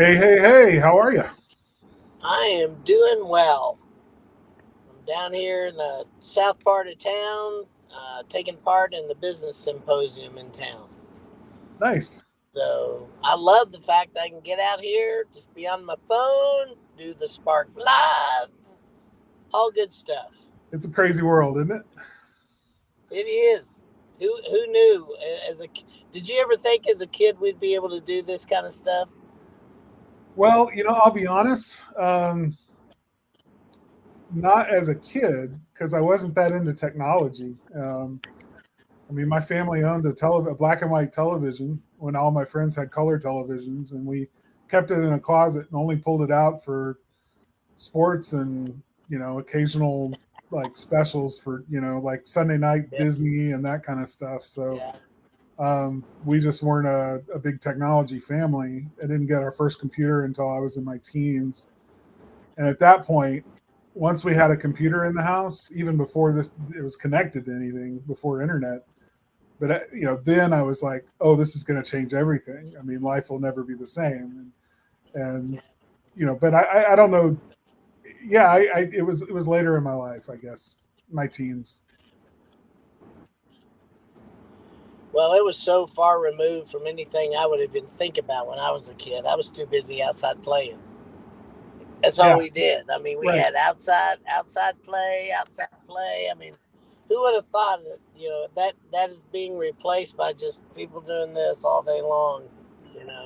Hey, how are you? I am doing well. I'm down here in the south part of town, taking part in the business symposium in town. Nice. So I love the fact I can get out here, just be on my phone, do the Spark Live, all good stuff. It's a crazy world, isn't it? It is. Who knew? Did you ever think as a kid we'd be able to do this kind of stuff? Well, I'll be honest. Not as a kid, because I wasn't that into technology. I mean, my family owned a black and white television when all my friends had color televisions, and we kept it in a closet and only pulled it out for sports and occasional like specials for like Sunday night Yeah, Disney and that kind of stuff. So yeah, we just weren't a big technology family. I didn't get our first computer until I was in my teens. And at that point, once we had a computer in the house, even before this, it was connected to anything before internet. But then I was like, oh, this is going to change everything. I mean, life will never be the same. And yeah. but I don't know. Yeah, it was later in my life, I guess, my teens. Well, it was so far removed from anything I would even think about when I was a kid. I was too busy outside playing. That's all Yeah, we did. I mean, we right. had outside play, outside play. I mean, who would have thought that that is being replaced by just people doing this all day long?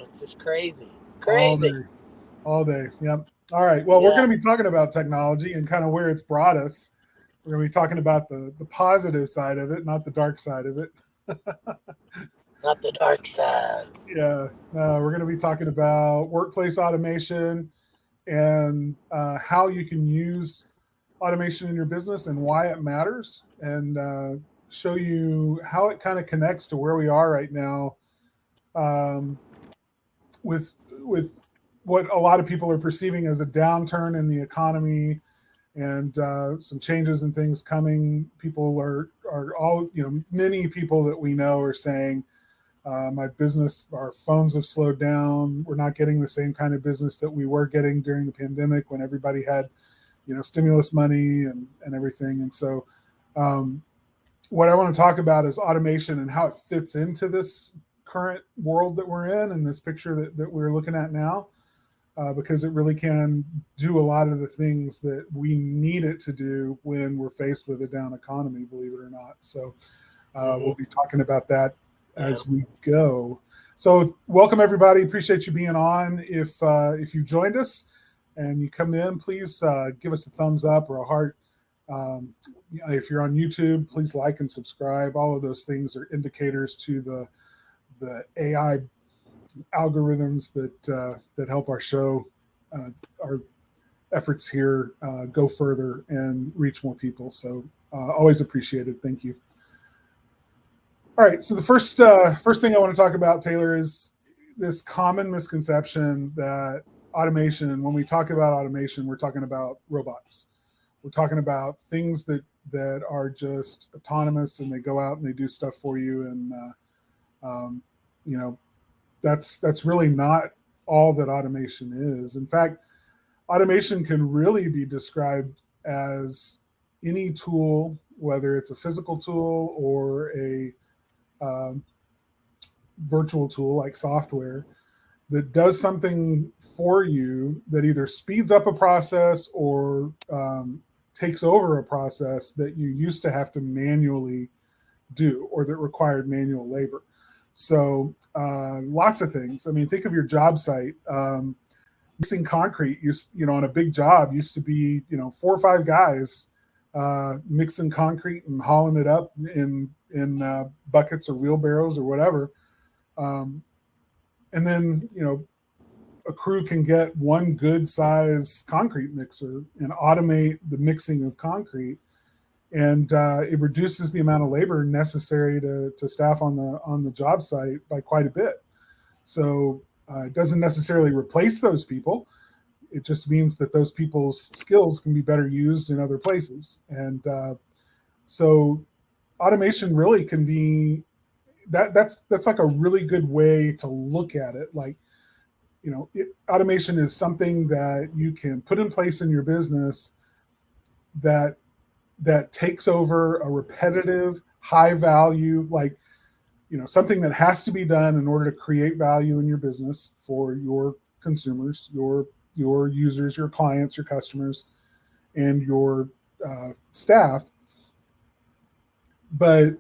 It's just crazy, All crazy. day. All day. Yep. All right. Well, we're Yeah, going to be talking about technology and kind of where it's brought us. We're going to be talking about the positive side of it, not the dark side of it. not the dark side. Yeah. We're going to be talking about workplace automation and how you can use automation in your business and why it matters, and show you how it kind of connects to where we are right now, um, with what a lot of people are perceiving as a downturn in the economy, and some changes and things coming. People are all many people that we know are saying, my business, our phones have slowed down. We're not getting the same kind of business that we were getting during the pandemic when everybody had stimulus money and everything. And so um, what I want to talk about is automation and how it fits into this current world that we're in and this picture that we're looking at now, because it really can do a lot of the things that we need it to do when we're faced with a down economy, believe it or not. So we'll Hmm. be talking about that Yeah. as we go. So welcome everybody. Appreciate you being on. If you joined us and you come in, please give us a thumbs up or a heart. Um, if you're on YouTube, please like and subscribe. All of those things are indicators to the AI algorithms that help our show, our efforts here, go further and reach more people. So always appreciated. Thank you. All right. So the first thing I want to talk about, Taylor, is this common misconception that automation. When we talk about automation, we're talking about robots. We're talking about things that are just autonomous and they go out and they do stuff for you. And um, you know that's really not all that automation is. In fact, automation can really be described as any tool, whether it's a physical tool or a um, virtual tool like software, that does something for you that either speeds up a process or takes over a process that you used to have to manually do or that required manual labor. So lots of things. I mean, think of your job site. Mixing concrete on a big job used to be, four or five guys mixing concrete and hauling it up in buckets or wheelbarrows or whatever. Um, and then, a crew can get one good size concrete mixer and automate the mixing of concrete, and it reduces the amount of labor necessary to staff on the job site by quite a bit. So it doesn't necessarily replace those people. It just means that those people's skills can be better used in other places. And so automation really can be that's like a really good way to look at it. Like, automation is something that you can put in place in your business that takes over a repetitive, high value, like, something that has to be done in order to create value in your business for your consumers, your users, your clients, your customers, and your staff. But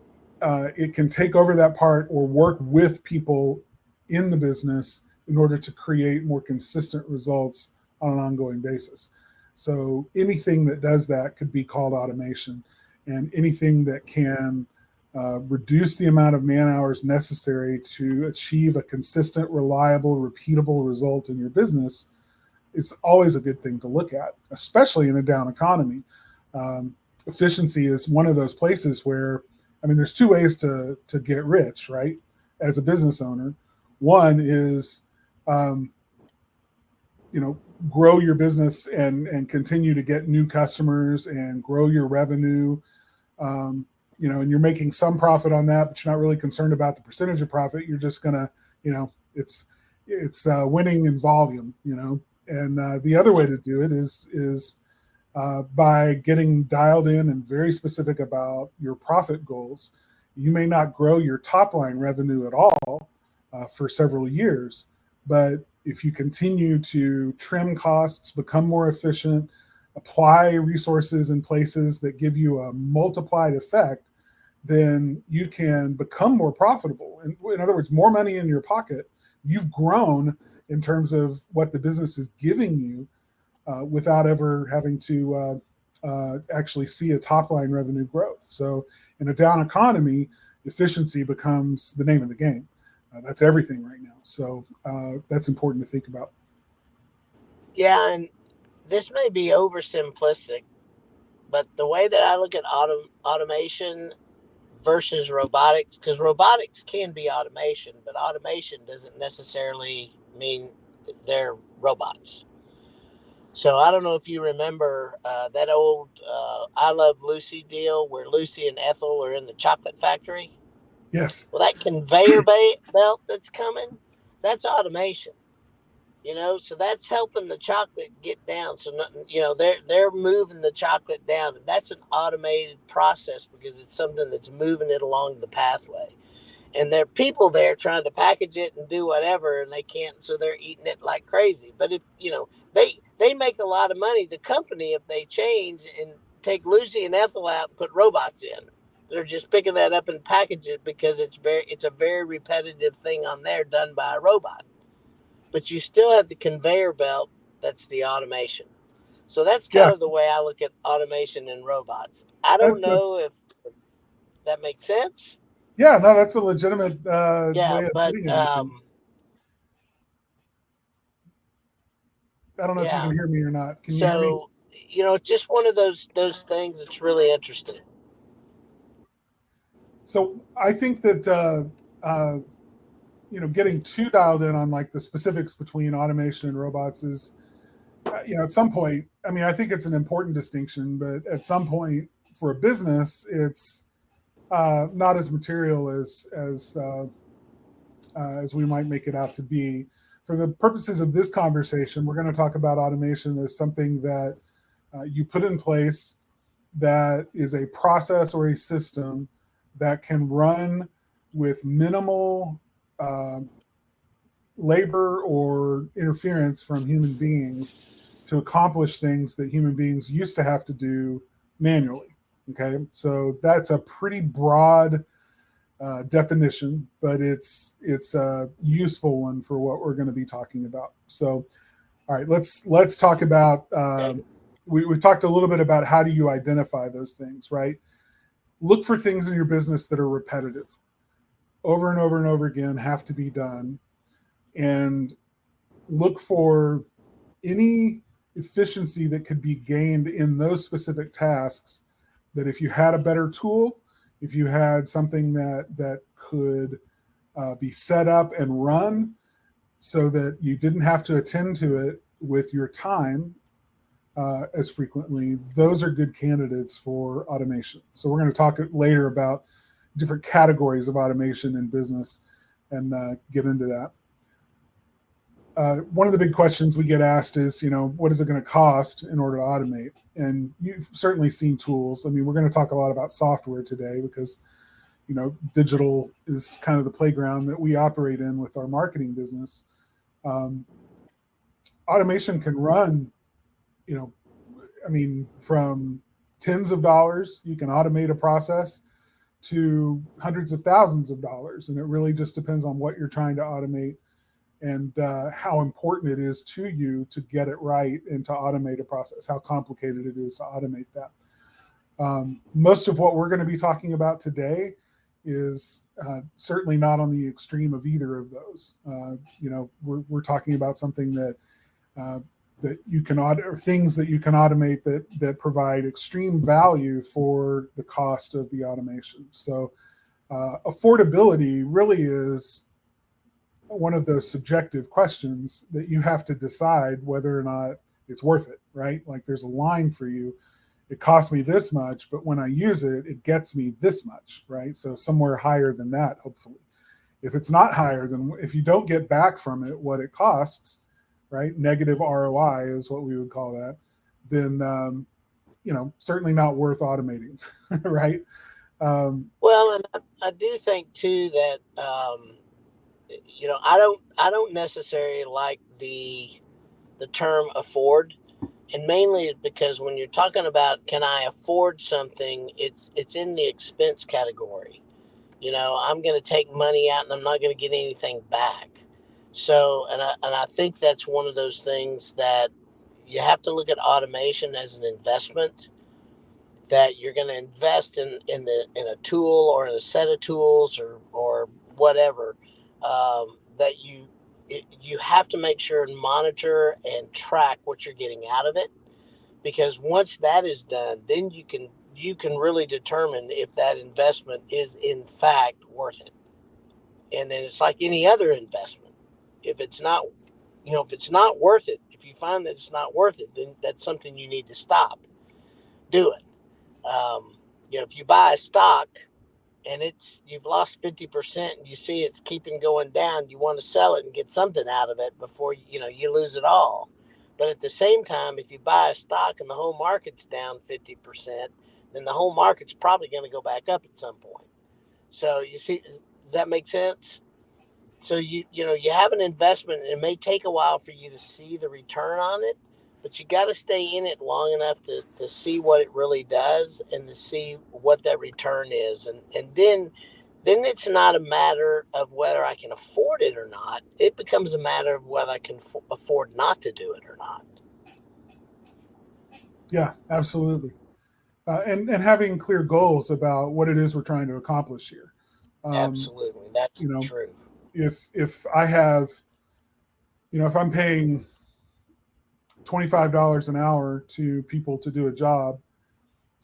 it can take over that part or work with people in the business in order to create more consistent results on an ongoing basis. So anything that does that could be called automation, and anything that can reduce the amount of man hours necessary to achieve a consistent, reliable, repeatable result in your business is always a good thing to look at, especially in a down economy. Efficiency is one of those places where, there's two ways to get rich, right? As a business owner, one is, grow your business and continue to get new customers and grow your revenue. And you're making some profit on that, but you're not really concerned about the percentage of profit. You're just gonna, it's winning in volume, And the other way to do it is by getting dialed in and very specific about your profit goals. You may not grow your top line revenue at all for several years, but if you continue to trim costs, become more efficient, apply resources in places that give you a multiplied effect, then you can become more profitable. In other words, more money in your pocket. You've grown in terms of what the business is giving you without ever having to actually see a top line revenue growth. So in a down economy, efficiency becomes the name of the game. That's everything right now. So that's important to think about. Yeah, and this may be oversimplistic, but the way that I look at automation versus robotics, because robotics can be automation, but automation doesn't necessarily mean they're robots. So I don't know if you remember that old I Love Lucy deal where Lucy and Ethel are in the chocolate factory. Yes. Well, that conveyor belt that's coming, that's automation. So that's helping the chocolate get down. So they're moving the chocolate down, and that's an automated process because it's something that's moving it along the pathway. And there are people there trying to package it and do whatever, and they can't, so they're eating it like crazy. But if they make a lot of money, the company, if they change and take Lucy and Ethel out and put robots in, they're just picking that up and package it because it's a very repetitive thing on there done by a robot. But you still have the conveyor belt. That's the automation. So that's kind of the way I look at automation and robots. I don't know if that makes sense. Yeah, no, that's a legitimate way of putting it. I don't know if you can hear me or not. Can you hear me? It's just one of those things that's really interesting. So I think that getting too dialed in on like the specifics between automation and robots is, at some point, I think it's an important distinction, but at some point for a business, it's not as material as we might make it out to be. For the purposes of this conversation, we're going to talk about automation as something that you put in place that is a process or a system that can run with minimal labor or interference from human beings to accomplish things that human beings used to have to do manually. Okay, so that's a pretty broad definition, but it's a useful one for what we're going to be talking about. So, all right, let's talk about. We've talked a little bit about how do you identify those things, right? Look for things in your business that are repetitive, over and over and over again, have to be done, and look for any efficiency that could be gained in those specific tasks. That if you had a better tool, if you had something that could be set up and run so that you didn't have to attend to it with your time as frequently, those are good candidates for automation. So we're going to talk later about different categories of automation in business and get into that. one of the big questions we get asked is, what is it going to cost in order to automate? And you've certainly seen tools. I mean, we're going to talk a lot about software today because, digital is kind of the playground that we operate in with our marketing business. Um, Automation can run, from tens of dollars, you can automate a process to hundreds of thousands of dollars. And it really just depends on what you're trying to automate and how important it is to you to get it right and to automate a process, how complicated it is to automate that. Most of what we're going to be talking about today is certainly not on the extreme of either of those. We're talking about something that you can or things that you can automate that provide extreme value for the cost of the automation. So affordability really is one of those subjective questions that you have to decide whether or not it's worth it, right? Like there's a line for you. It costs me this much, but when I use it, it gets me this much, right? So somewhere higher than that, hopefully. If it's not higher than, if you don't get back from it what it costs, right? Negative ROI is what we would call that. Then, certainly not worth automating, right? Well, and I do think too that I don't necessarily like the term afford, and mainly because when you're talking about can I afford something, it's in the expense category. I'm going to take money out and I'm not going to get anything back. So, and I think that's one of those things that you have to look at automation as an investment, that you're going to invest in a tool or in a set of tools or whatever, that you have to make sure and monitor and track what you're getting out of it, because once that is done, then you can really determine if that investment is in fact worth it. And then it's like any other investment. If it's not, if it's not worth it, if you find that it's not worth it, then that's something you need to stop doing. If you buy a stock and you've lost 50% and you see it's keeping going down, you want to sell it and get something out of it before you lose it all. But at the same time, if you buy a stock and the whole market's down 50%, then the whole market's probably going to go back up at some point. So you see, does that make sense? So you have an investment, and it may take a while for you to see the return on it, but you got to stay in it long enough to see what it really does and to see what that return is. And then it's not a matter of whether I can afford it or not. It becomes a matter of whether I can afford not to do it or not. Yeah, absolutely. And having clear goals about what it is we're trying to accomplish here. Um, Absolutely. That's you know, true. if I have, if I'm paying $25 an hour to people to do a job,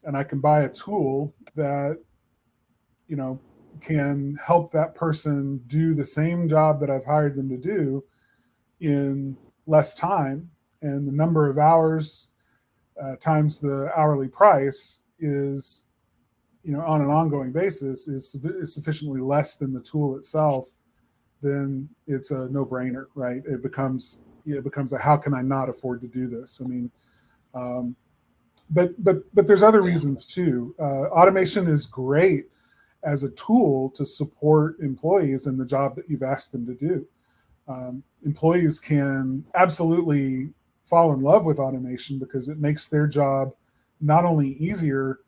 and I can buy a tool that, you know, can help that person do the same job that I've hired them to do in less time, and the number of hours times the hourly price is, on an ongoing basis is sufficiently less than the tool itself, then it's a no-brainer, right? It becomes a how can I not afford to do this? I mean, but there's other reasons too. Automation is great as a tool to support employees in the job that you've asked them to do. Employees can absolutely fall in love with automation because it makes their job not only easier,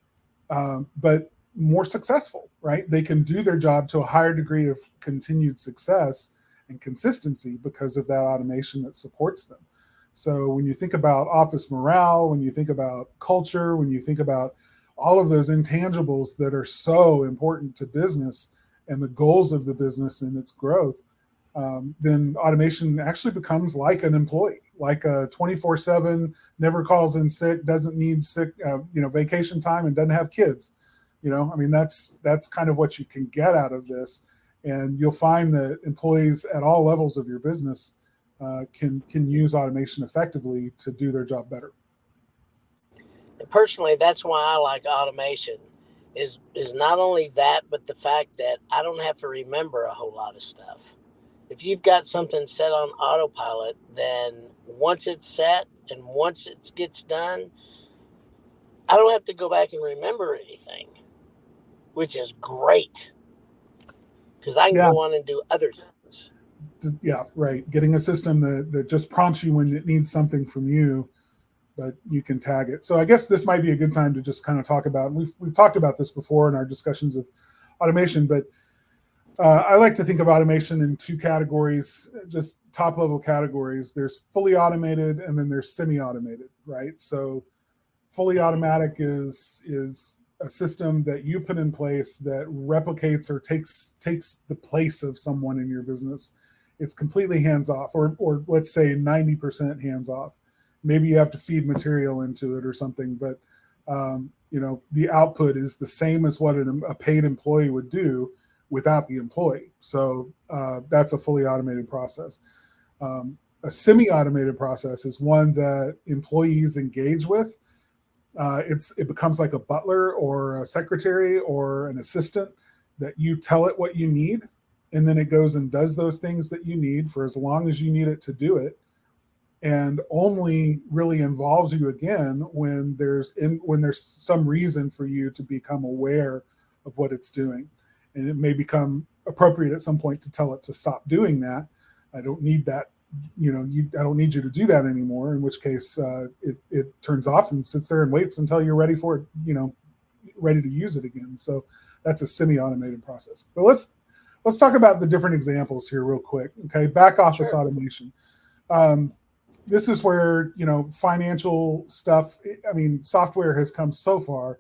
but more successful, right? They can do their job to a higher degree of continued success and consistency because of that automation that supports them. So when you think about office morale, when you think about culture, when you think about all of those intangibles that are so important to business and the goals of the business and its growth, then automation actually becomes like an employee, like a 24/7, never calls in sick, doesn't need sick, vacation time, and doesn't have kids. I mean, that's kind of what you can get out of this, and you'll find that employees at all levels of your business can use automation effectively to do their job better. And personally, that's why I like automation. Is not only that, but the fact that I don't have to remember a whole lot of stuff. If you've got something set on autopilot, then once it's set and once it gets done, I don't have to go back and remember anything, which is great because I can Yeah, go on and do other things. yeah, right. Getting a system that just prompts you when it needs something from you, but you can tag it. So I guess this might be a good time to just kind of talk about. And we've talked about this before in our discussions of automation, but I like to think of automation in two categories, just top level categories. There's fully automated, and then there's semi-automated, right? So fully automatic is a system that you put in place that replicates or takes the place of someone in your business. It's completely hands off, or let's say 90% hands off. Maybe you have to feed material into it or something, but the output is the same as what a paid employee would do without the employee. So that's a fully automated process. A semi-automated process is one that employees engage with. It becomes like a butler or a secretary or an assistant that you tell it what you need, and then it goes and does those things that you need for as long as you need it to do it, and only really involves you again when there's some reason for you to become aware of what it's doing. And it may become appropriate at some point to tell it to stop doing that. I don't need that. I don't need you to do that anymore. In which case, it turns off and sits there and waits until you're ready for it. Ready to use it again. So that's a semi-automated process. But let's talk about the different examples here real quick. Okay, back office automation. This is where financial stuff. I mean, software has come so far.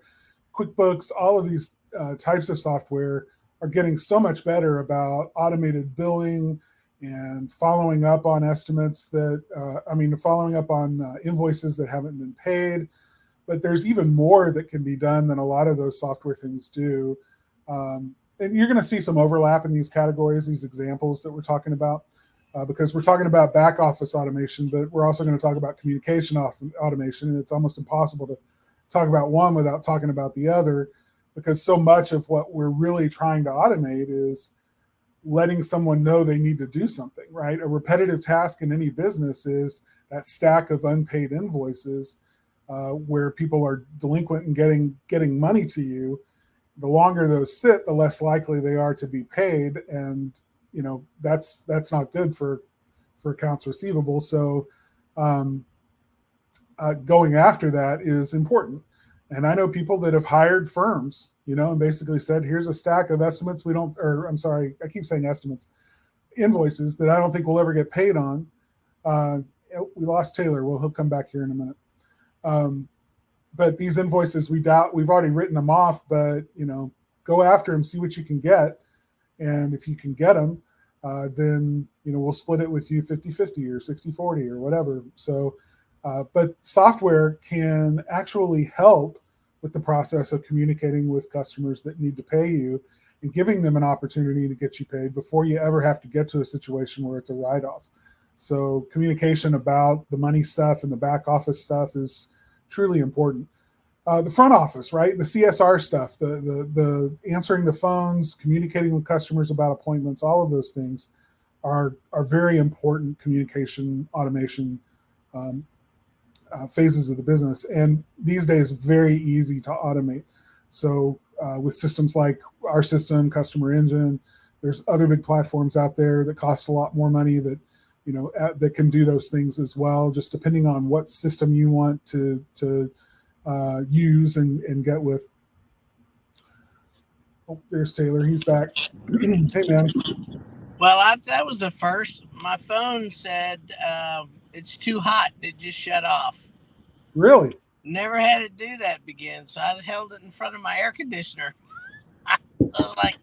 QuickBooks, all of these types of software are getting so much better about automated billing and following up on estimates following up on invoices that haven't been paid. But there's even more that can be done than a lot of those software things do. And you're going to see some overlap in these categories, these examples that we're talking about, because we're talking about back office automation, but we're also going to talk about communication automation. And it's almost impossible to talk about one without talking about the other, because so much of what we're really trying to automate is letting someone know they need to do something, right? A repetitive task in any business is that stack of unpaid invoices where people are delinquent and getting money to you. The longer those sit, the less likely they are to be paid. And, that's not good for accounts receivable. So going after that is important. And I know people that have hired firms, and basically said, here's a stack of estimates I keep saying estimates, invoices that I don't think we'll ever get paid on. We lost Taylor. Well, he'll come back here in a minute. But these invoices, we've already written them off, but, go after them, see what you can get. And if you can get them, then, we'll split it with you 50-50 or 60-40 or whatever. So, but software can actually help with the process of communicating with customers that need to pay you and giving them an opportunity to get you paid before you ever have to get to a situation where it's a write-off. So communication about the money stuff and the back office stuff is truly important. The front office, right? The CSR stuff, the answering the phones, communicating with customers about appointments, all of those things are very important communication automation phases of the business, and these days very easy to automate. So with systems like our system, Customer Engine, there's other big platforms out there that cost a lot more money that that can do those things as well, just depending on what system you want to use and get with. Oh, there's Taylor. He's back. Hey, man. Well, that was the first. My phone said it's too hot. It just shut off. Really? Never had it do that again. So I held it in front of my air conditioner. So I was like,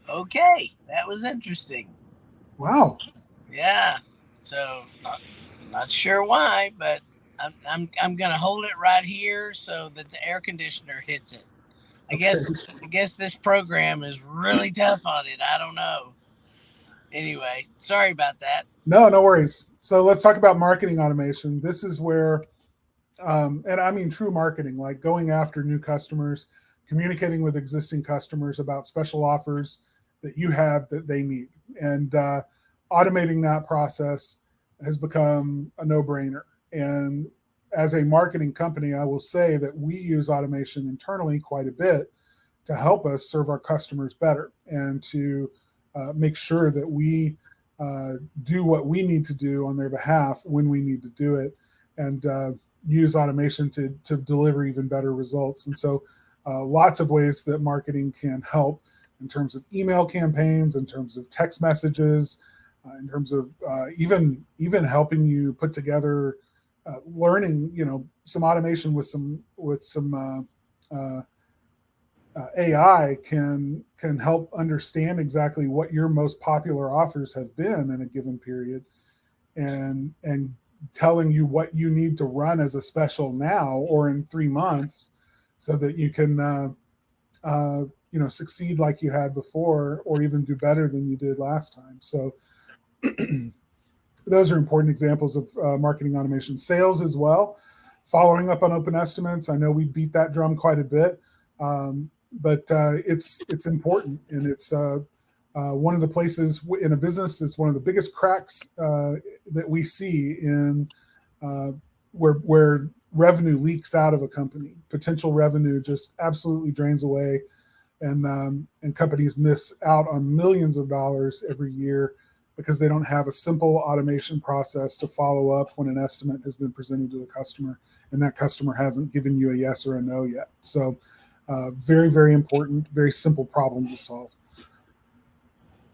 okay, that was interesting. Wow. Yeah. So not sure why, but I'm gonna hold it right here so that the air conditioner hits it. I guess this program is really tough on it. I don't know. Anyway, sorry about that. No worries. So let's talk about marketing automation. This is where, and I mean true marketing, like going after new customers, communicating with existing customers about special offers that you have that they need. And automating that process has become a no-brainer. And as a marketing company, I will say that we use automation internally quite a bit to help us serve our customers better and to make sure that we do what we need to do on their behalf when we need to do it, and use automation to deliver even better results. And so lots of ways that marketing can help in terms of email campaigns, in terms of text messages, in terms of even helping you put together learning, some automation with some AI can help understand exactly what your most popular offers have been in a given period, and telling you what you need to run as a special now or in 3 months, so that you can succeed like you had before, or even do better than you did last time. So those are important examples of marketing automation. Sales as well, following up on open estimates. I know we beat that drum quite a bit, but it's important, and it's one of the places in a business. It's one of the biggest cracks that we see in where revenue leaks out of a company. Potential revenue just absolutely drains away, and companies miss out on millions of dollars every year because they don't have a simple automation process to follow up when an estimate has been presented to a customer and that customer hasn't given you a yes or a no yet. So very, very important, very simple problem to solve.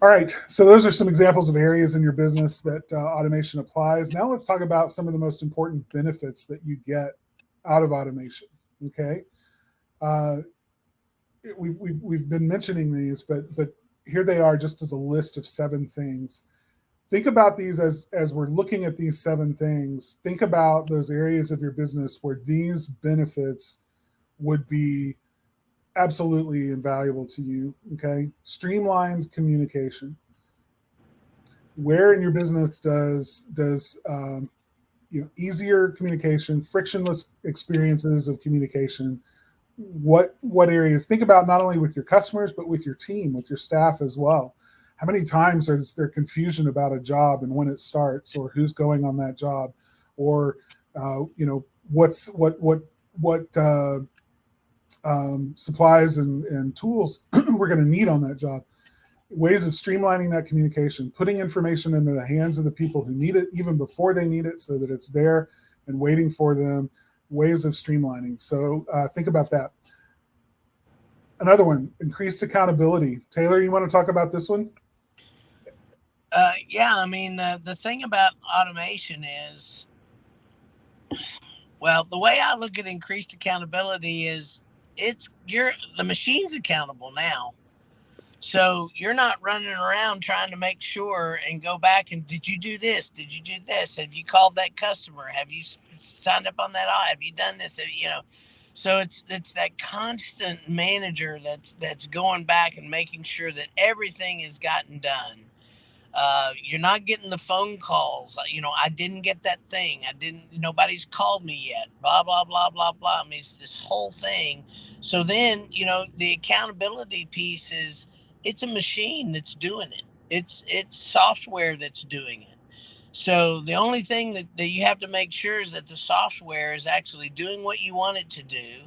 All right, so those are some examples of areas in your business that automation applies. Now let's talk about some of the most important benefits that you get out of automation. Okay, we've been mentioning these, but here they are, just as a list of 7 things. Think about these as we're looking at these 7 things. Think about those areas of your business where these benefits would be absolutely invaluable to you. Okay, streamlined communication. Where in your business does easier communication, frictionless experiences of communication? What areas? Think about not only with your customers, but with your team, with your staff as well. How many times is there confusion about a job and when it starts, or who's going on that job, or what supplies and tools we're going to need on that job? Ways of streamlining that communication, putting information into the hands of the people who need it even before they need it, so that it's there and waiting for them. Ways of streamlining. So think about that. Another one, increased accountability. Taylor, you want to talk about this one? Yeah, I mean, the thing about automation is, well, the way I look at increased accountability is the machine's accountable now. So you're not running around trying to make sure and go back and, did you do this? Did you do this? Have you called that customer? Have you signed up on that? Have you done this? So it's that constant manager that's going back and making sure that everything is gotten done. You're not getting the phone calls. I didn't get that thing. Nobody's called me yet. Blah, blah, blah, blah, blah. I mean, it's this whole thing. So then, the accountability piece is, it's a machine that's doing it. It's software that's doing it. So the only thing that you have to make sure is that the software is actually doing what you want it to do,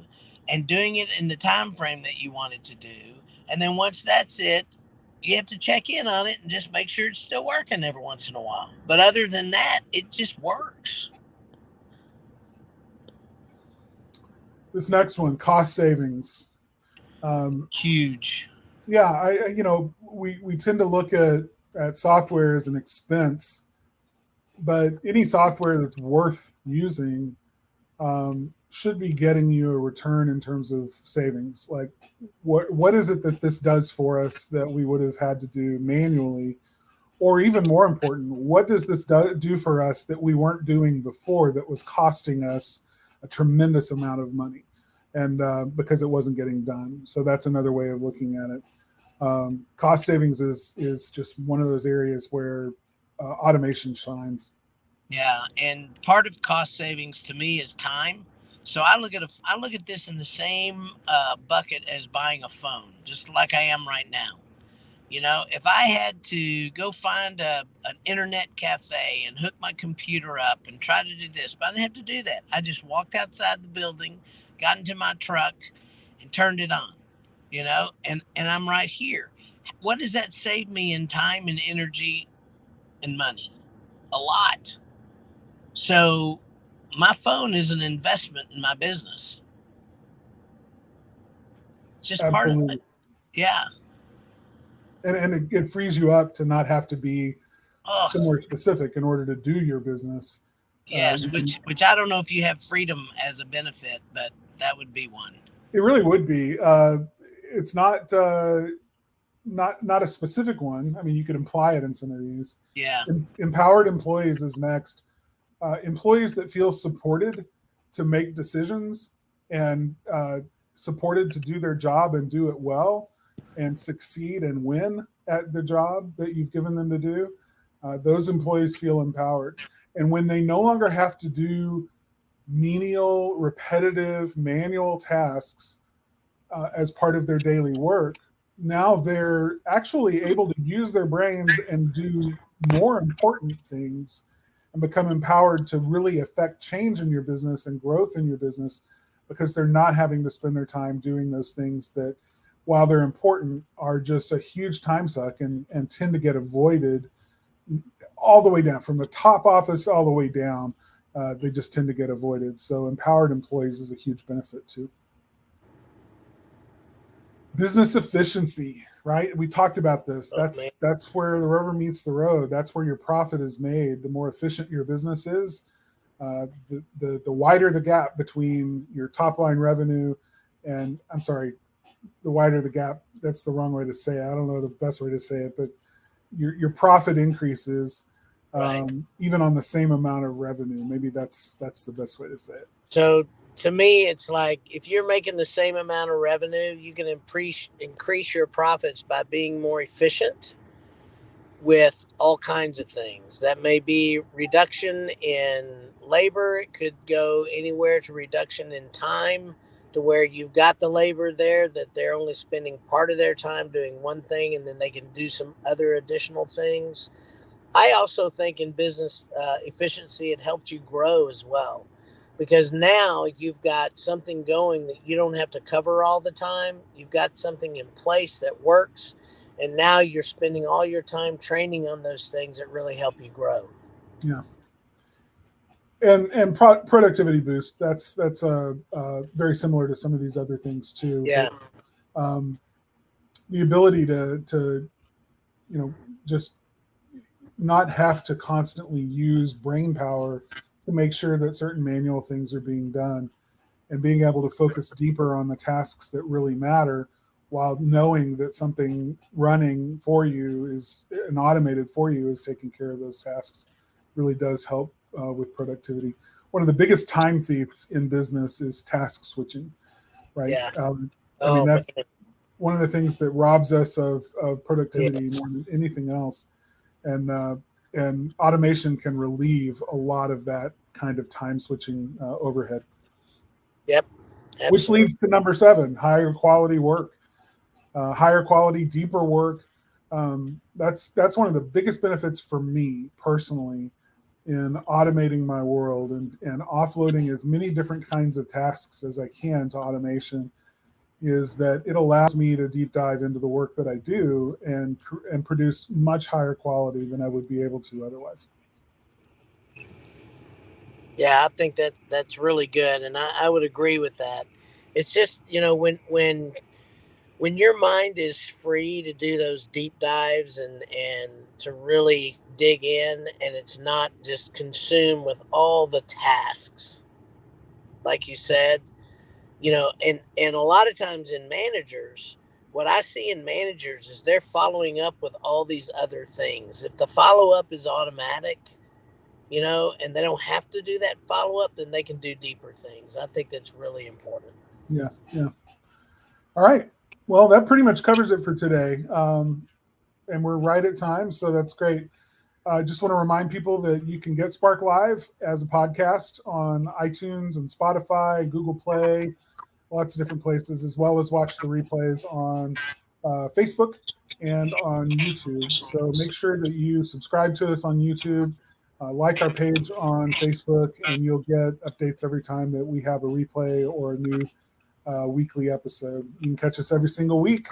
and doing it in the time frame that you want it to do. And then once that's it, you have to check in on it and just make sure it's still working every once in a while. But other than that, it just works. This next one, cost savings. Huge. Yeah, we tend to look at software as an expense, but any software that's worth using should be getting you a return in terms of savings. Like, what is it that this does for us that we would have had to do manually? Or even more important, what does this do for us that we weren't doing before, that was costing us a tremendous amount of money, and because it wasn't getting done? So that's another way of looking at it. Cost savings is just one of those areas where automation shines. Yeah, and part of cost savings to me is time. So I look at this in the same bucket as buying a phone, just like I am right now. You know, if I had to go find an internet cafe and hook my computer up and try to do this, but I didn't have to do that. I just walked outside the building, got into my truck, and turned it on. You know, and I'm right here. What does that save me in time and energy and money? A lot. So my phone is an investment in my business. It's just part of it. Absolutely. Yeah. And it frees you up to not have to be Oh, somewhere specific in order to do your business. yes. You can, Which I don't know if you have freedom as a benefit, but that would be one. it really would be. It's not a specific one. I mean, you could imply it in some of these. Yeah. Empowered employees is next. Employees that feel supported to make decisions and supported to do their job and do it well and succeed and win at the job that you've given them to do. Those employees feel empowered. And when they no longer have to do menial, repetitive, manual tasks as part of their daily work, now they're actually able to use their brains and do more important things and become empowered to really affect change in your business and growth in your business because they're not having to spend their time doing those things that, while they're important, are just a huge time suck and tend to get avoided all the way down from the top office all the way down. They just tend to get avoided. So empowered employees is a huge benefit too. Business efficiency, right? We talked about this. Oh, man. That's where the rubber meets the road. That's where your profit is made. The more efficient your business is, the wider the gap between your top line revenue and, I'm sorry, the wider the gap. That's the wrong way to say it. I don't know the best way to say it, but your profit increases Right. even on the same amount of revenue. Maybe that's the best way to say it. So to me, it's like if you're making the same amount of revenue, you can increase your profits by being more efficient with all kinds of things. That may be reduction in labor. It could go anywhere to reduction in time to where you've got the labor there that they're only spending part of their time doing one thing and then they can do some other additional things. I also think in business efficiency, it helps you grow as well because now you've got something going that you don't have to cover all the time. You've got something in place that works. And now you're spending all your time training on those things that really help you grow. Yeah. And productivity boost. That's very similar to some of these other things too. Yeah. But the ability to just not have to constantly use brain power to make sure that certain manual things are being done and being able to focus deeper on the tasks that really matter while knowing that something running for you is and automated for you is taking care of those tasks really does help with productivity. One of the biggest time thieves in business is task switching, right? Yeah. I mean, Oh, that's man. one of the things that robs us of productivity Yes. more than anything else. And automation can relieve a lot of that kind of time switching overhead. Yep. Which Absolutely. leads to number 7, higher quality work, higher quality, deeper work. That's one of the biggest benefits for me personally in automating my world and offloading as many different kinds of tasks as I can to automation is that it allows me to deep dive into the work that I do and produce much higher quality than I would be able to otherwise. Yeah, I think that's really good, and I would agree with that. It's just when your mind is free to do those deep dives and to really dig in, and it's not just consumed with all the tasks, like you said, and a lot of times in managers, what I see in managers is they're following up with all these other things. If the follow up is automatic, and they don't have to do that follow up, then they can do deeper things. I think that's really important. Yeah, yeah. All right. Well, that pretty much covers it for today. And we're right at time, so that's great. I just want to remind people that you can get Spark Live as a podcast on iTunes and Spotify, Google Play, lots of different places, as well as watch the replays on Facebook and on YouTube. So make sure that you subscribe to us on YouTube, like our page on Facebook, and you'll get updates every time that we have a replay or a new weekly episode. You can catch us every single week,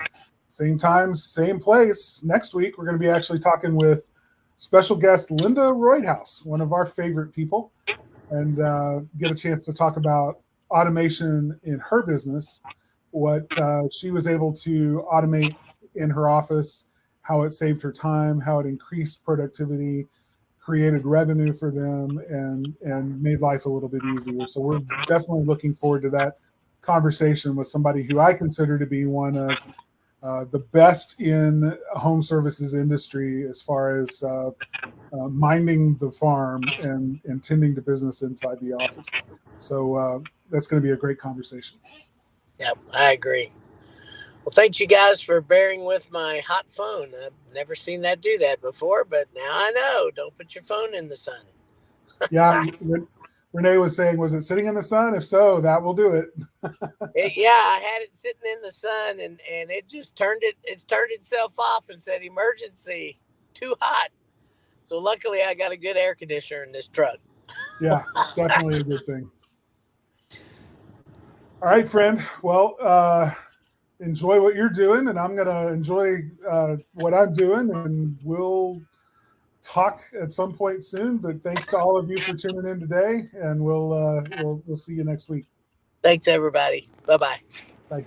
same time, same place. Next week, we're going to be actually talking with special guest Linda Roydhouse, one of our favorite people, and get a chance to talk about automation in her business, what she was able to automate in her office, how it saved her time, how it increased productivity, created revenue for them, and made life a little bit easier. So we're definitely looking forward to that conversation with somebody who I consider to be one of the best in home services industry as far as minding the farm and tending to business inside the office. So that's going to be a great conversation. Yep, I agree. Well, thanks you guys for bearing with my hot phone. I've never seen that do that before, but now I know. Don't put your phone in the sun. Yeah, Renee was saying, was it sitting in the sun? If so, that will do it. Yeah, I had it sitting in the sun, and it just turned itself off and said emergency, too hot. So luckily, I got a good air conditioner in this truck. Yeah, definitely a good thing. All right, friend. Well, enjoy what you're doing, and I'm going to enjoy what I'm doing, and we'll talk at some point soon. But thanks to all of you for tuning in today, and we'll see you next week. Thanks, everybody. Bye-bye. Bye.